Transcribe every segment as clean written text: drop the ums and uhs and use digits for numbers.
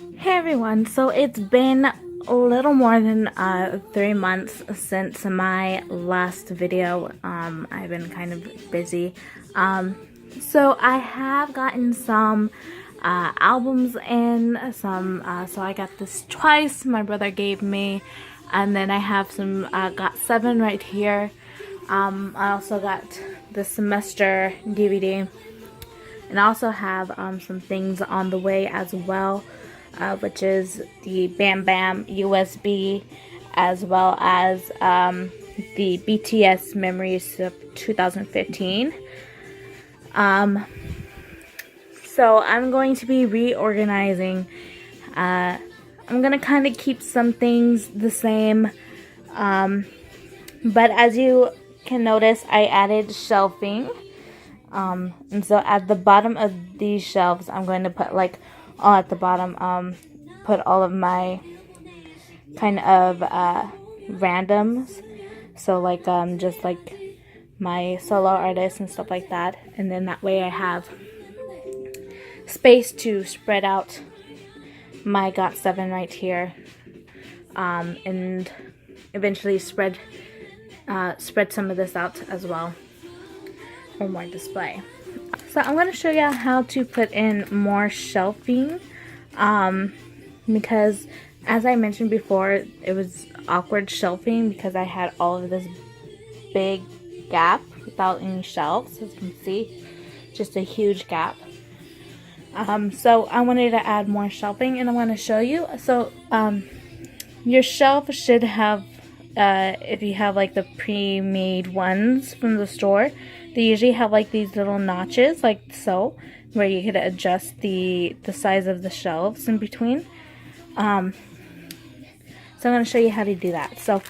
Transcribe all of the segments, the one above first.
Hey everyone, so it's been a little more than 3 months since my last video. I've been kind of busy. So I have gotten some albums in, so I got this twice, my brother gave me, and then I have some, got 7 right here. I also got the semester DVD, and I also have some things on the way as well. Which is the Bam Bam USB, as well as the BTS Memories of 2015. So I'm going to be reorganizing. I'm going to kind of keep some things the same, but as you can notice, I added shelving. And so at the bottom of these shelves, I'm going to put like all at the bottom, put all of my kind of randoms, so like just like my solo artists and stuff like that, and then that way I have space to spread out my got 7 right here, and eventually spread some of this out as well for more display. So I'm going to show you how to put in more shelving, because as I mentioned before, it was awkward shelving because I had all of this big gap without any shelves. As you can see, just a huge gap. So I wanted to add more shelving, and I want to show you. So your shelf should have, if you have like the pre-made ones from the store, they usually have like these little notches like so, where you could adjust the size of the shelves in between. So I'm going to show you how to do that. So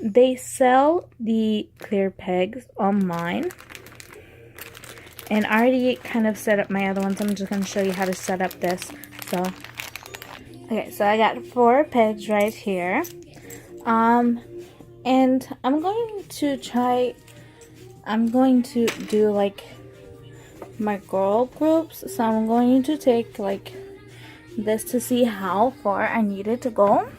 they sell the clear pegs online, and I already kind of set up my other ones. I'm just going to show you how to set up this. So okay, so I got 4 pegs right here, and I'm going to do like my girl groups. So I'm going to take like this to see how far I needed to go.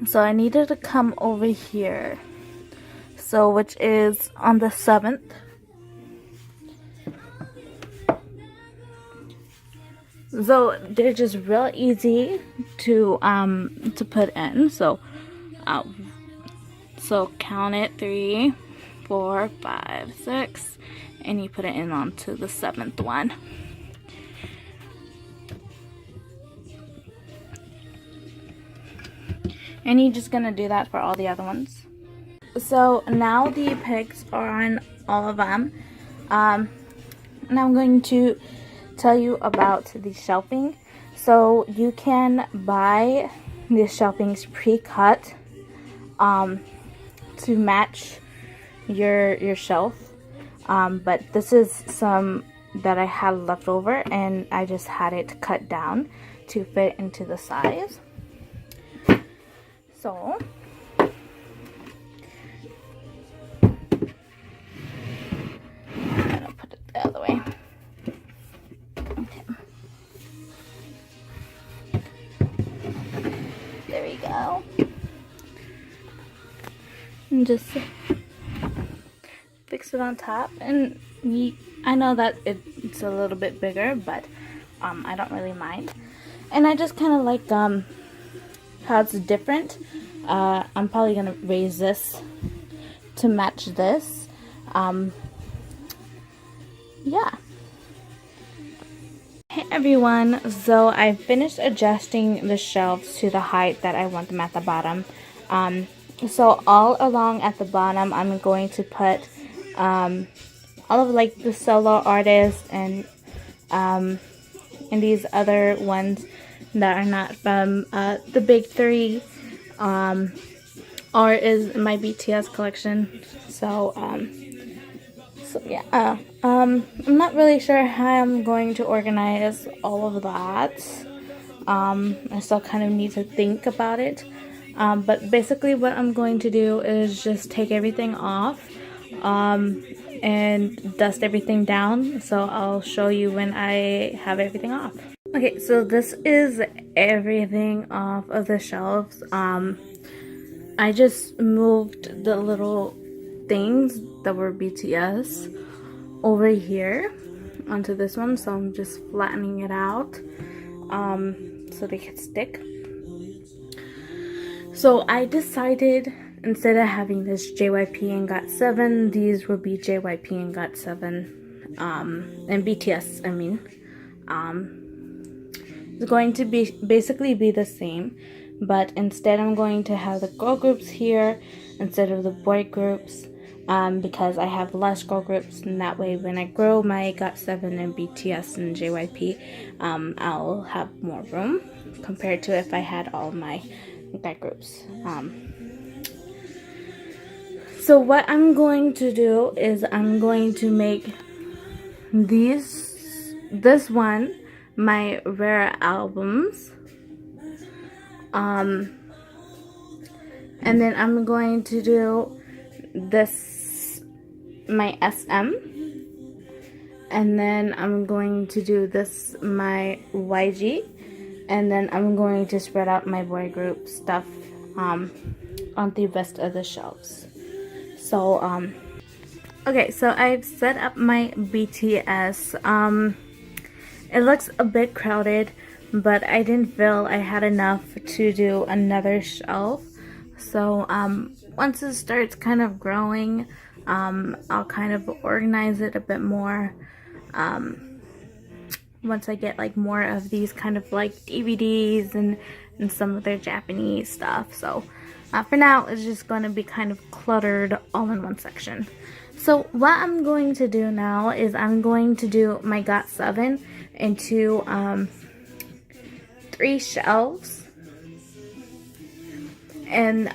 So I needed to come over here, so which is on the 7th. So they're just real easy to put in. So count it, 3, 4, 5, 6, and you put it in onto the 7th one. And you're just gonna do that for all the other ones. So now the pegs are on all of them. And I'm going to tell you about the shelving. So you can buy the shelvings pre-cut to match your shelf, but this is some that I had left over, and I just had it cut down to fit into the size. So I'm gonna put it the other way. Okay. There we go. And just fix it on top, and I know that it's a little bit bigger, but I don't really mind, and I just kind of like how it's different. I'm probably gonna raise this to match this. Yeah. Hey everyone, so I finished adjusting the shelves to the height that I want them at the bottom. So all along at the bottom, I'm going to put all of like the solo artists and these other ones that are not from the big 3, or is my BTS collection. So yeah, I'm not really sure how I'm going to organize all of that. I still kind of need to think about it. But basically what I'm going to do is just take everything off, and dust everything down, so I'll show you when I have everything off. Okay, so this is everything off of the shelves. I just moved the little things that were BTS over here onto this one, so I'm just flattening it out so they can stick. So I decided, instead of having this JYP and GOT7, these would be JYP and GOT7, and BTS, I mean. It's going to be basically be the same, but instead I'm going to have the girl groups here instead of the boy groups, because I have less girl groups, and that way when I grow my GOT7 and BTS and JYP, I'll have more room compared to if I had all my guy groups. So what I'm going to do is I'm going to make this one my rare albums, and then I'm going to do this my SM, and then I'm going to do this my YG, and then I'm going to spread out my boy group stuff on the rest of the shelves. So okay, so I've set up my BTS. It looks a bit crowded, but I didn't feel I had enough to do another shelf. So once it starts kind of growing, I'll kind of organize it a bit more. Once I get like more of these kind of like DVDs and some of their Japanese stuff. So for now, it's just going to be kind of cluttered all in one section. So what I'm going to do now is I'm going to do my GOT7 into 3 shelves. And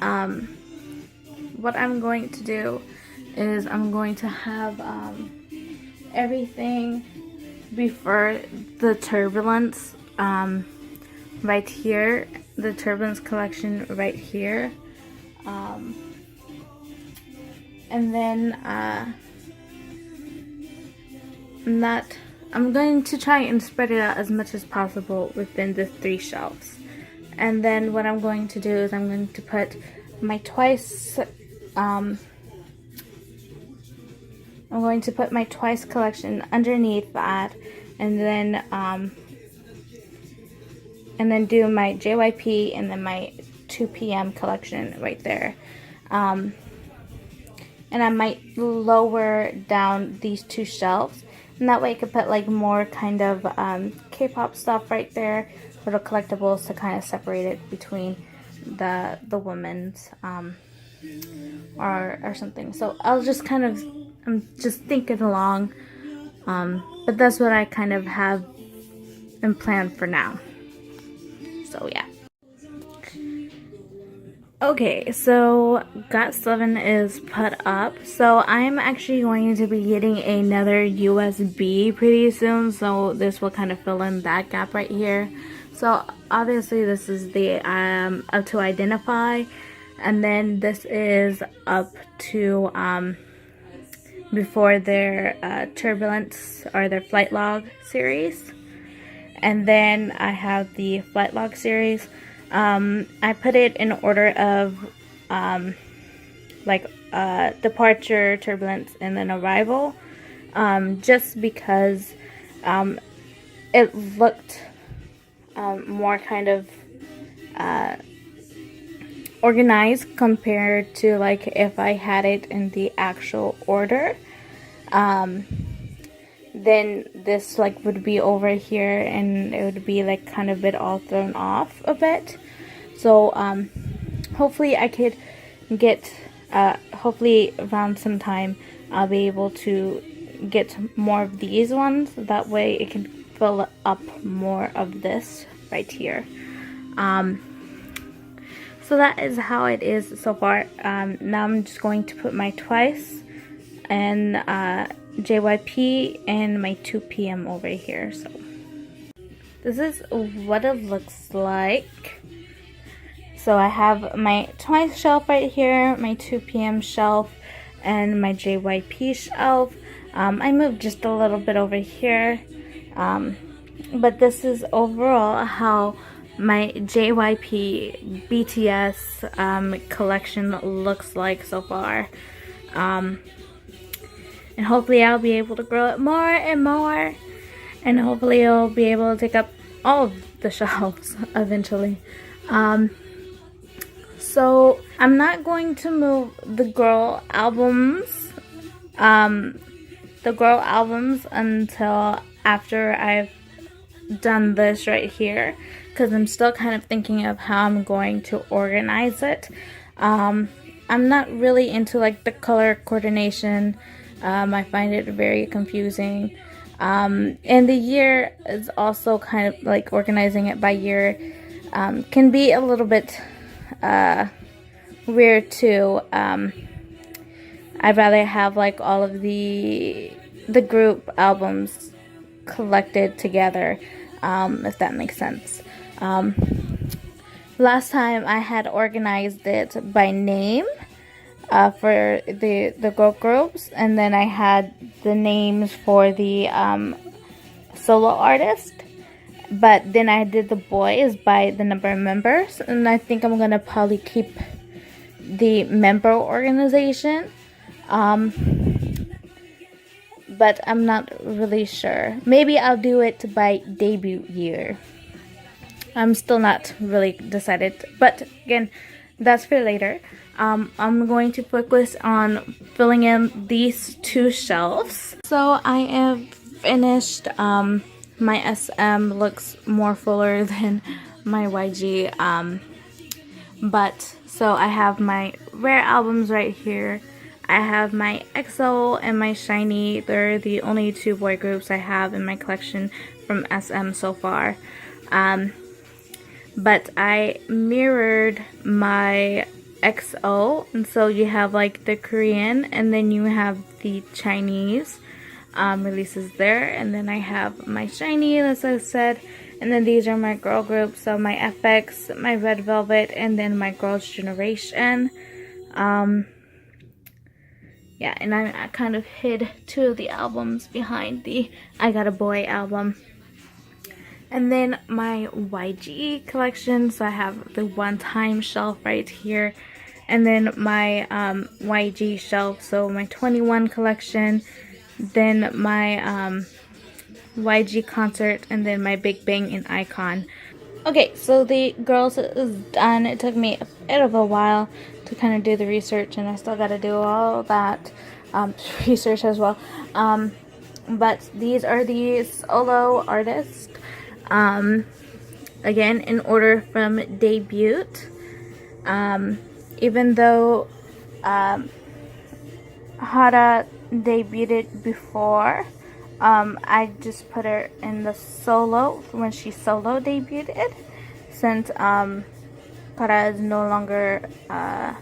what I'm going to do is I'm going to have everything before the Turbulence right here, the Turbulence collection right here, and then I'm going to try and spread it out as much as possible within the 3 shelves. And then what I'm going to do is I'm going to put my Twice I'm going to put my Twice collection underneath that, and then do my JYP and then my 2 PM collection right there. And I might lower down these 2 shelves, and that way I could put like more kind of K-pop stuff right there, little collectibles to kind of separate it between the women's or something. So I'll just kind of, I'm just thinking along, but that's what I kind of have in plan for now. So yeah. Okay, so GOT7 is put up. So I'm actually going to be getting another USB pretty soon, so this will kind of fill in that gap right here. So obviously this is the up to identify, and then this is up to before their turbulence or their flight log series, and then I have the flight log series. I put it in order of departure, turbulence, and then arrival, just because it looked more kind of organized compared to like if I had it in the actual order. Then this like would be over here, and it would be like kind of bit all thrown off a bit. So hopefully I could get hopefully around some time I'll be able to get more of these ones. That way it can fill up more of this right here. So that is how it is so far. Now I'm just going to put my Twice and JYP and my 2 PM over here. So this is what it looks like. So I have my Twice shelf right here, my 2 PM shelf, and my JYP shelf. I moved just a little bit over here, but this is overall how my JYP BTS collection looks like so far. And hopefully I'll be able to grow it more and more, and hopefully it'll be able to take up all of the shelves eventually. So I'm not going to move the girl albums until after I've done this right here, because I'm still kind of thinking of how I'm going to organize it. I'm not really into like the color coordination. I find it very confusing. And the year is also kind of like organizing it by year can be a little bit weird too. I'd rather have like all of the group albums collected together, if that makes sense. Last time I had organized it by name for the girl groups, and then I had the names for the solo artist, but then I did the boys by the number of members, and I think I'm gonna probably keep the member organization, but I'm not really sure. Maybe I'll do it by debut year. I'm still not really decided, but again, that's for later. I'm going to focus on filling in these two shelves. So I have finished. My SM looks more fuller than my YG. But so I have my rare albums right here. I have my EXO and my SHINee. They're the only two boy groups I have in my collection from SM so far. But I mirrored my EXO, and so you have like the Korean, and then you have the Chinese releases there, and then I have my SHINee, as I said, and then these are my girl groups, so my FX, my Red Velvet, and then my Girls' Generation. Yeah, and I kind of hid two of the albums behind the I Got a Boy album. And then my YG collection, so I have the One Time shelf right here, and then my YG shelf, so my 21 collection, then my YG concert, and then my Big Bang and Icon. Okay, so the girls is done. It took me a bit of a while to kind of do the research, and I still got to do all that research as well. But these are the solo artists. Again, in order from debut. Even though Hara debuted before, I just put her in the solo when she solo debuted, since Hara is no longer I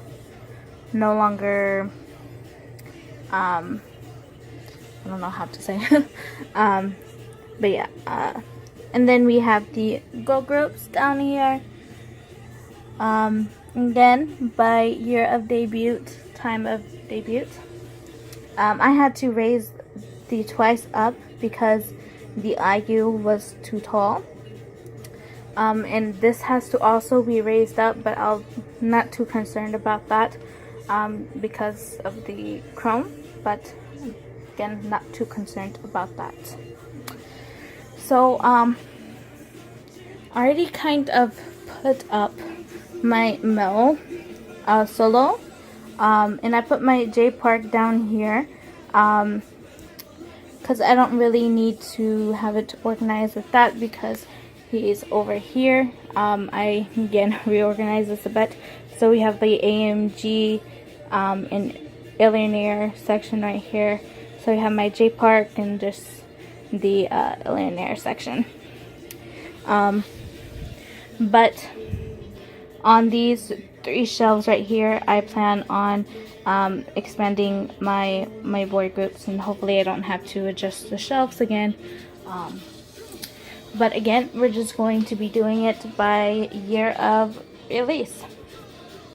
don't know how to say it. But yeah, and then we have the girl groups down here. Again, by year of debut, time of debut. I had to raise the twice up because the IU was too tall. And this has to also be raised up, but I'm not too concerned about that because of the chrome. But again, not too concerned about that. So I already kind of put up my Mel solo, and I put my J Park down here because I don't really need to have it organized with that because he is over here. I again reorganize this a bit, so we have the AMG and Illionaire section right here. So we have my J Park and just the Illionaire section. But on these three shelves right here, I plan on expanding my boy groups, and hopefully I don't have to adjust the shelves again. But again, we're just going to be doing it by year of release.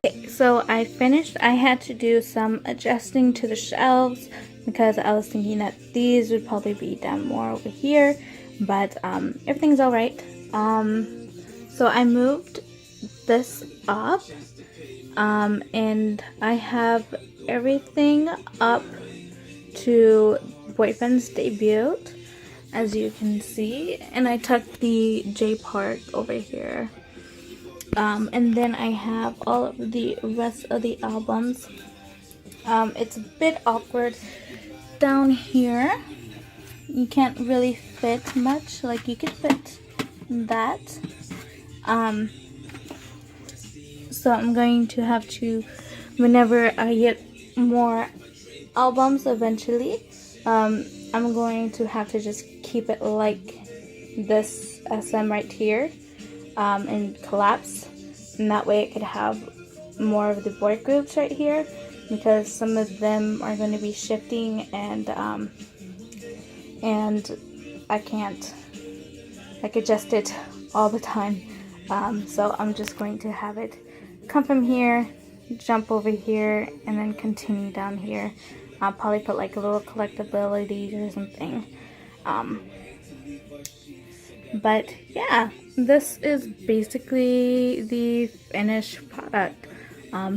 Okay, so I finished. I had to do some adjusting to the shelves because I was thinking that these would probably be down more over here, but everything's all right. So I moved this up, and I have everything up to Boyfriend's Debut, as you can see, and I tucked the J part over here. And then I have all of the rest of the albums. It's a bit awkward down here. You can't really fit much. Like, you could fit that. So I'm going to have to, whenever I get more albums eventually, I'm going to have to just keep it like this SM right here, and collapse, and that way it could have more of the boy groups right here, because some of them are going to be shifting, and I can't like adjust it all the time. So I'm just going to have it come from here, jump over here, and then continue down here. I'll probably put like a little collectability or something. But yeah, this is basically the finished product.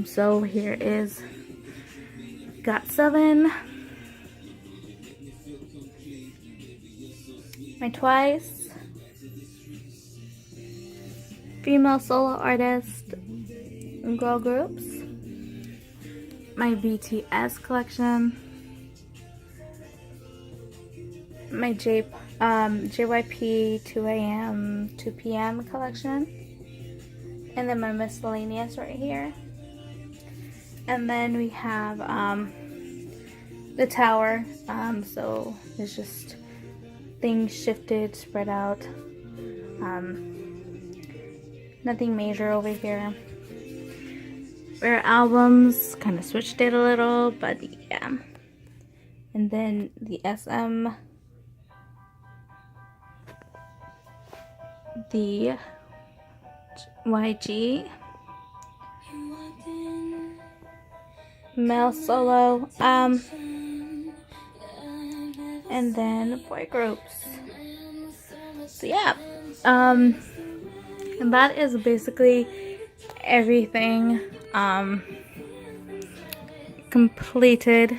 So here is Got7, my Twice, female solo artist, girl groups, my BTS collection, my JYP 2AM 2PM collection, and then my miscellaneous right here. And then we have the tower, so it's just things shifted, spread out, nothing major over here. Rare albums, kind of switched it a little, but yeah. And then the SM, the YG, male solo, and then boy groups. So yeah, and that is basically everything completed.